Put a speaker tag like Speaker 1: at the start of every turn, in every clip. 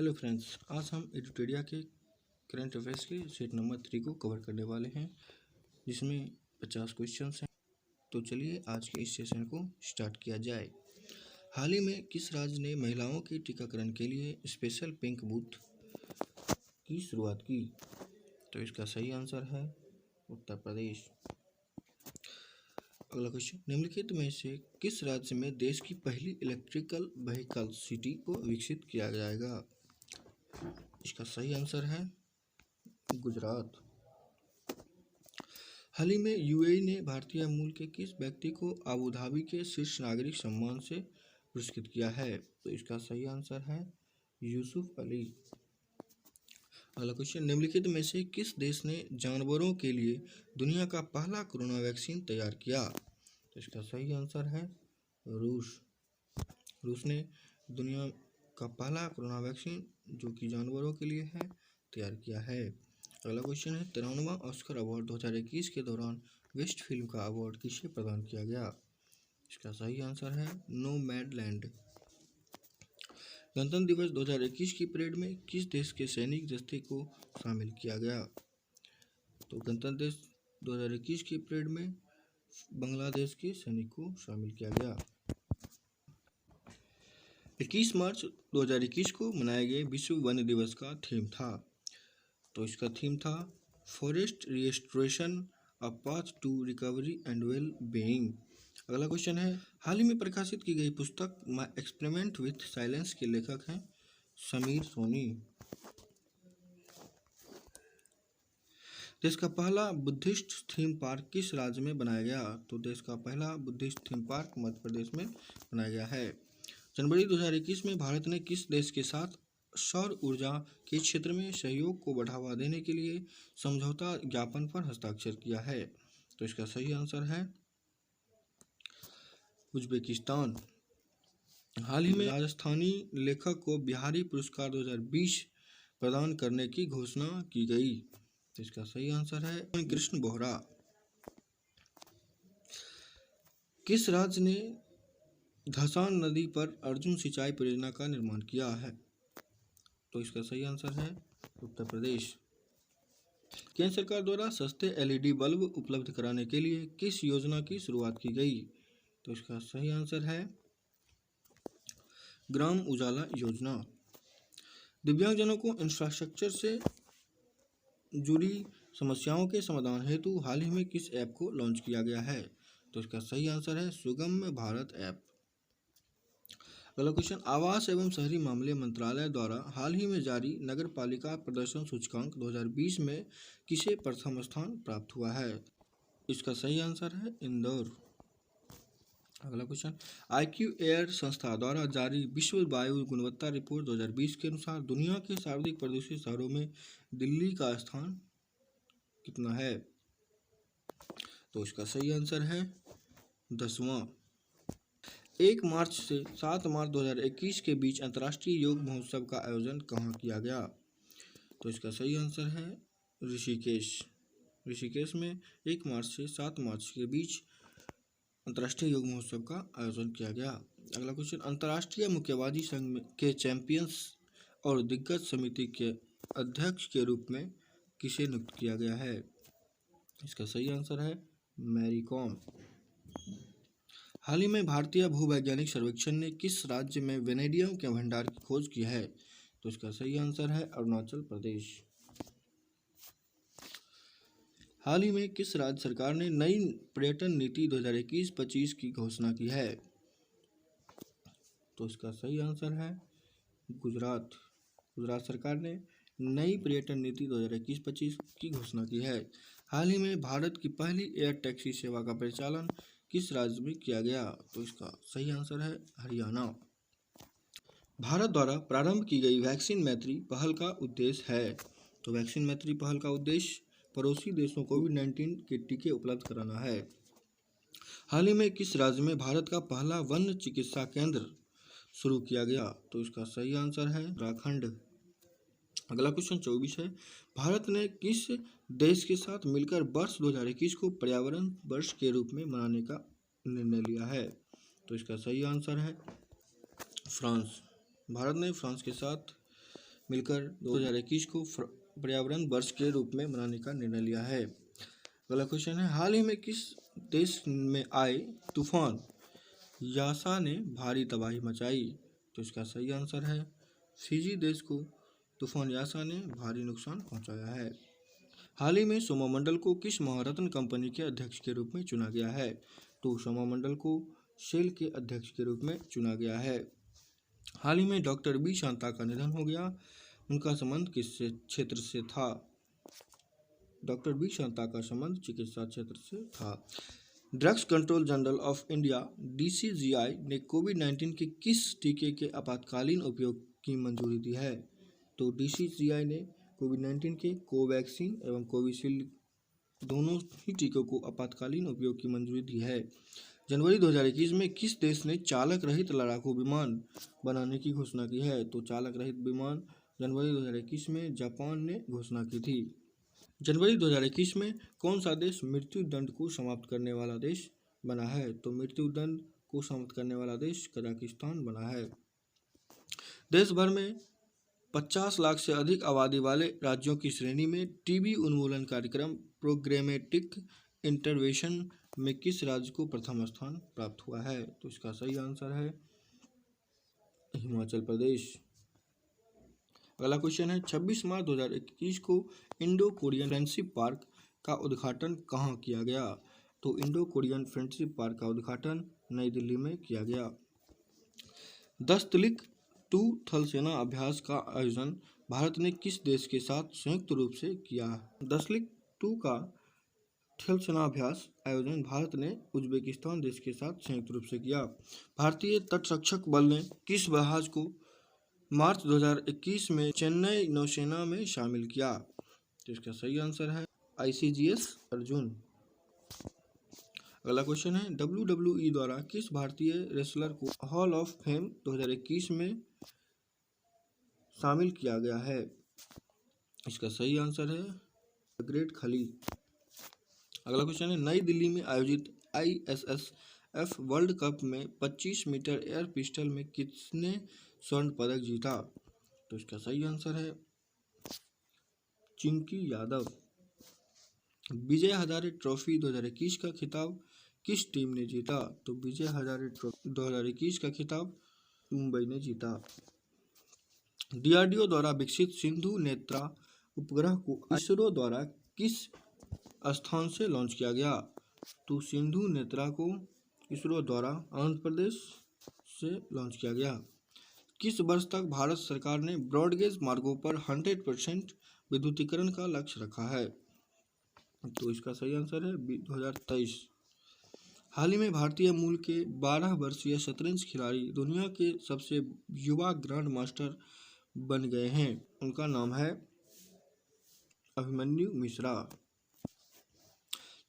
Speaker 1: Hello friends, आज हम एडुटेरिया के करंट अफेयर्स के सेट नंबर 3 को कवर करने वाले हैं, जिसमें 50 क्वेश्चंस हैं। तो चलिए आज के इस सेशन को स्टार्ट किया जाए। हाल ही में किस राज्य ने महिलाओं के टीकाकरण के लिए स्पेशल पिंक बूथ की शुरुआत की? तो इसका सही आंसर है उत्तर प्रदेश। अगला क्वेश्चन, निम्नलिखित में से किस राज्य में देश की पहली इलेक्ट्रिकल व्हीकल सिटी को विकसित किया जाएगा? इसका सही आंसर है गुजरात। हाल ही में यूएई ने भारतीय मूल के किस व्यक्ति को अबू धाबी के शीर्ष नागरिक सम्मान से पुरस्कृत किया है? तो इसका सही आंसर है यूसुफ अली। अगला क्वेश्चन, निम्नलिखित में से किस देश ने जानवरों के लिए दुनिया का पहला कोरोना वैक्सीन तैयार किया? तो इसका सही आंसर है रूस। रूस ने दुनिया का पहला कोरोना वैक्सीन जो कि जानवरों के लिए है तैयार किया है। अगला क्वेश्चन है, 93वां ऑस्कर अवार्ड 2021 के दौरान बेस्ट फिल्म का अवार्ड किसे प्रदान किया गया? इसका सही आंसर है नोमैडलैंड। गणतंत्र दिवस 2021 की परेड में किस देश के सैनिक दस्ते को शामिल किया गया? तो गणतंत्र दिवस 2021 की परेड में बांग्लादेश के सैनिक को शामिल किया गया। 21 मार्च 2021 को मनाए गए विश्व वन दिवस का थीम था। तो इसका थीम था forest restoration, a path to recovery and well being. अगला क्वेश्चन है, हाल ही में प्रकाशित की गई पुस्तक माय एक्सपेरिमेंट विथ साइलेंस के लेखक हैं समीर सोनी। देश का पहला बुद्धिस्ट थीम पार्क किस राज्य में बनाया गया? तो देश का पहला Buddhist theme park Madhya Pradesh में बनाया गया है। जनवरी 2021 में भारत ने किस देश के साथ सौर ऊर्जा के क्षेत्र में सहयोग को बढ़ावा देने के लिए समझौता ज्ञापन पर हस्ताक्षर किया है? तो इसका सही आंसर है उज्बेकिस्तान। हाल ही में राजस्थानी लेखक को बिहारी पुरस्कार 2020 प्रदान करने की घोषणा की गई। तो इसका सही आंसर है कृष्ण बोहरा। किस राज्य ने धसान नदी पर अर्जुन सिंचाई परियोजना का निर्माण किया है? तो इसका सही आंसर है उत्तर प्रदेश। केंद्र सरकार द्वारा सस्ते एलईडी बल्ब उपलब्ध कराने के लिए किस योजना की शुरुआत की गई? तो इसका सही आंसर है ग्राम उजाला योजना। दिव्यांगजनों को इंफ्रास्ट्रक्चर से जुड़ी समस्याओं के समाधान हेतु हाल ही में किस ऐप को लॉन्च किया गया है? तो इसका सही आंसर है सुगम्य भारत ऐप। अगला क्वेश्चन, आवास एवं शहरी मामले मंत्रालय द्वारा हाल ही में जारी नगर पालिका प्रदर्शन सूचकांक 2020 में किसे प्रथम स्थान प्राप्त हुआ है? इसका सही आंसर है इंदौर। अगला क्वेश्चन, IQ एयर संस्था द्वारा जारी विश्व वायु गुणवत्ता रिपोर्ट 2020 के अनुसार दुनिया के सर्वाधिक प्रदूषित शहरों में दिल्ली का स्थान कितना है? तो इसका सही आंसर है 10वां। 1 मार्च से 7 मार्च 2021 के बीच अंतर्राष्ट्रीय योग महोत्सव का आयोजन कहाँ किया गया? तो इसका सही आंसर है ऋषिकेश। ऋषिकेश में 1 मार्च से 7 मार्च के बीच अंतर्राष्ट्रीय योग महोत्सव का आयोजन किया गया। अगला क्वेश्चन, अंतर्राष्ट्रीय मुक्केबाजी संघ के चैंपियंस और दिग्गज समिति के अध्यक्ष के रूप में किसे नियुक्त किया गया है? इसका सही आंसर है मैरी कॉम। हाल ही में भारतीय भूवैज्ञानिक सर्वेक्षण ने किस राज्य में वेनेडियम के भंडार की खोज की है? तो इसका सही आंसर है अरुणाचल प्रदेश। हाल ही में किस राज्य सरकार ने नई पर्यटन नीति 2021-25 की घोषणा की है? तो इसका सही आंसर है गुजरात। गुजरात सरकार ने नई पर्यटन नीति 2021-25 की घोषणा की है। हाल ही में भारत की पहली एयर टैक्सी सेवा का परिचालन किस राज्य में किया गया? तो इसका सही आंसर है हरियाणा। भारत द्वारा प्रारंभ की गई वैक्सीन मैत्री पहल का उद्देश्य है। तो वैक्सीन मैत्री पहल का उद्देश्य पड़ोसी देशों को कोविड-19 के टीके उपलब्ध कराना है। हाल ही में किस राज्य में भारत का पहला वन चिकित्सा केंद्र शुरू किया गया? तो इसका सही आंसर है उत्तराखंड। अगला क्वेश्चन 24 है, भारत ने किस देश के साथ मिलकर वर्ष 2021 को पर्यावरण वर्ष के रूप में मनाने का निर्णय लिया है? तो इसका सही आंसर है फ्रांस। भारत ने फ्रांस के साथ मिलकर 2021 को पर्यावरण वर्ष के रूप में मनाने का निर्णय लिया है। अगला क्वेश्चन है, हाल ही में किस देश में आए तूफान यासा ने भारी तबाही मचाई? तो इसका सही आंसर है फिजी देश को तूफान यासा ने भारी नुकसान पहुंचाया है। हाल ही में सोमा मंडल को किस महारत्न कंपनी के अध्यक्ष के रूप में चुना गया है? तो सोमा मंडल को शेल के अध्यक्ष के रूप में चुना गया है। हाल ही में डॉक्टर बी शांता का निधन हो गया, उनका संबंध किस क्षेत्र से था? डॉक्टर बी शांता का संबंध चिकित्सा क्षेत्र से था। Drugs control general of India DCGI ने कोविड-19 के किस टीके के आपातकालीन उपयोग की मंजूरी दी है? तो DCGI ने कोविड-19 के कोवैक्सीन एवं कोविशील्ड दोनों ही टीकों को आपातकालीन उपयोग की मंजूरी दी है। जनवरी 2021 में किस देश ने चालक रहित लड़ाकू विमान बनाने की घोषणा की है? तो चालक रहित विमान जनवरी 2021 में जापान ने घोषणा की थी। जनवरी 2021 में कौन सा देश मृत्यु दंड को समाप्त करने वाला देश बना है? तो मृत्यु दंड को समाप्त करने वाला देश कजाकिस्तान बना है। देश भर में 50 लाख से अधिक आबादी वाले राज्यों की श्रेणी में टीबी उन्मूलन कार्यक्रम प्रोग्रामेटिक इंटरवेंशन में किस राज्य को प्रथम स्थान प्राप्त हुआ है? तो इसका सही आंसर है हिमाचल प्रदेश। अगला क्वेश्चन है, 26 मार्च 2021 को इंडो कोरियन फ्रेंडशिप पार्क का उद्घाटन कहाँ किया गया? तो इंडो कोरियन फ्रेंडशिप पार्क का उद्घाटन नई दिल्ली में किया गया। 10 तिलिक 2 थल सेना अभ्यास का आयोजन भारत ने किस देश के साथ संयुक्त रूप से किया? 10 तिलिक 2 का थल सेना अभ्यास आयोजन भारत ने उज्बेकिस्तान देश के साथ संयुक्त रूप से किया। भारतीय तटरक्षक बल ने किस जहाज को मार्च 2021 में चेन्नई नौसेना में शामिल किया? तो इसका सही आंसर है ICGS अर्जुन। अगला क्वेश्चन है, WWE द्वारा किस भारतीय रेसलर को हॉल ऑफ फेम 2021 में शामिल किया गया है? इसका सही आंसर है ग्रेट खली। अगला क्वेश्चन है, नई दिल्ली में आयोजित ISSF वर्ल्ड कप में 25 मीटर एयर पिस्टल में किसने स्वर्ण पदक जीता? तो इसका सही आंसर है चिंकी यादव। विजय हजारे ट्रॉफी 2021 का खिताब किस टीम ने जीता? तो विजय हजारे ट्रॉफी 2021 का खिताब मुंबई ने जीता। DRDO द्वारा विकसित सिंधु नेत्रा उपग्रह को इसरो द्वारा किस स्थान से लॉन्च किया गया? तो सिंधु नेत्रा को इसरो द्वारा आंध्र प्रदेश से लॉन्च किया गया। किस वर्ष तक भारत सरकार ने ब्रॉडगेज मार्गों पर 100% विद्युतीकरण का लक्ष्य रखा है? तो इसका सही आंसर है 2023। हाल ही में भारतीय मूल के 12 वर्षीय शतरंज खिलाड़ी दुनिया के सबसे युवा ग्रैंड मास्टर बन गए हैं, उनका नाम है अभिमन्यु मिश्रा।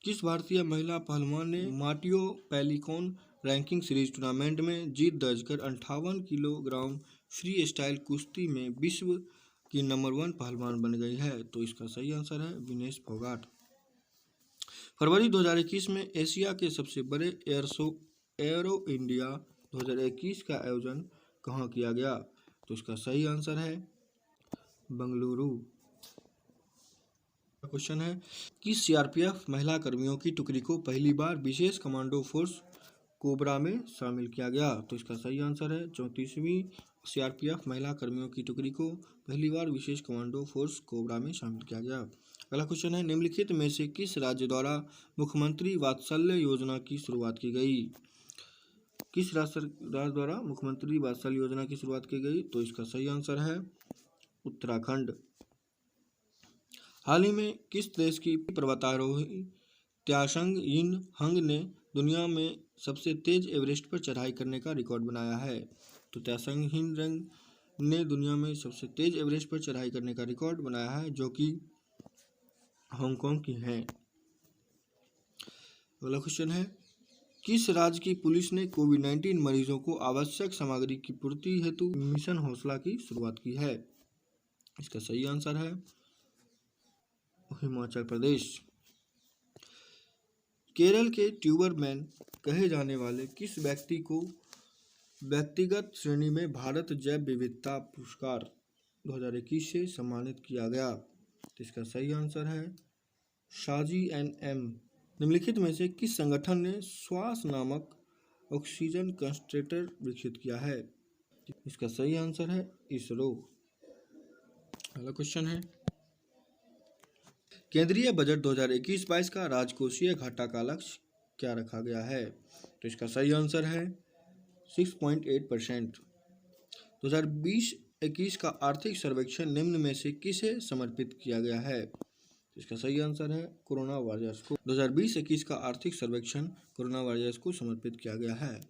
Speaker 1: किस भारतीय महिला पहलवान ने माटियो पेलिकॉन रैंकिंग सीरीज टूर्नामेंट में जीत दर्ज कर 58 किलोग्राम फ्री स्टाइल कुश्ती में विश्व की नंबर 1 पहलवान बन गई है? तो इसका सही आंसर है विनेश फोगाट। फरवरी 2021 में एशिया के सबसे बड़े एयर शो एरो इंडिया 2021 का आयोजन कहाँ किया गया? तो इसका सही आंसर है बेंगलुरु। क्वेश्चन है, किस CRPF महिला कर्मियों की टुकड़ी को पहली बार विशेष कमांडो फोर्स कोबरा में शामिल किया गया? तो इसका सही आंसर है 34वीं CRPF महिला कर्मियों की टुकड़ी को पहली बार विशेष कमांडो फोर्स कोबरा में शामिल किया गया। अगला क्वेश्चन है, निम्नलिखित में से किस राज्य द्वारा मुख्यमंत्री वात्सल्य योजना की शुरुआत की गई? किस राज्य द्वारा मुख्यमंत्री वात्सल्य योजना की शुरुआत की गई? तो इसका सही आंसर है उत्तराखंड। हाल ही में किस देश की पर्वतारोही त्याशंग यिन हंग ने दुनिया में सबसे तेज एवरेस्ट पर चढ़ाई करने का रिकॉर्ड बनाया है? तो त्याशंग यिन हंग ने दुनिया में सबसे तेज एवरेस्ट पर चढ़ाई करने का रिकॉर्ड बनाया है, जो कि हांगकांग की है। अगला क्वेश्चन है, किस राज्य की पुलिस ने कोविड-19 मरीजों को आवश्यक सामग्री की पूर्ति हेतु मिशन हौसला की शुरुआत की है? इसका सही आंसर है हिमाचल प्रदेश। केरल के ट्यूबरमैन कहे जाने वाले किस व्यक्ति को व्यक्तिगत श्रेणी में भारत जैव विविधता पुरस्कार 2021 से सम्मानित किया गया? तो इसका सही आंसर है शाजी एन.एम। निम्नलिखित में से किस संगठन ने श्वास नामक ऑक्सीजन कंसंट्रेटर विकसित किया है? इसका सही आंसर है इसरो। अगला क्वेश्चन है, केंद्रीय बजट 2021-22 का राजकोषीय घाटा का लक्ष्य क्या रखा गया है? तो इसका सही आंसर है 6.8%। 2020-21 का आर्थिक सर्वेक्षण निम्न में से किसे समर्पित किया गया है? इसका सही आंसर है कोरोना वायरस को। 2020-21 का आर्थिक सर्वेक्षण कोरोना वायरस को समर्पित किया गया है।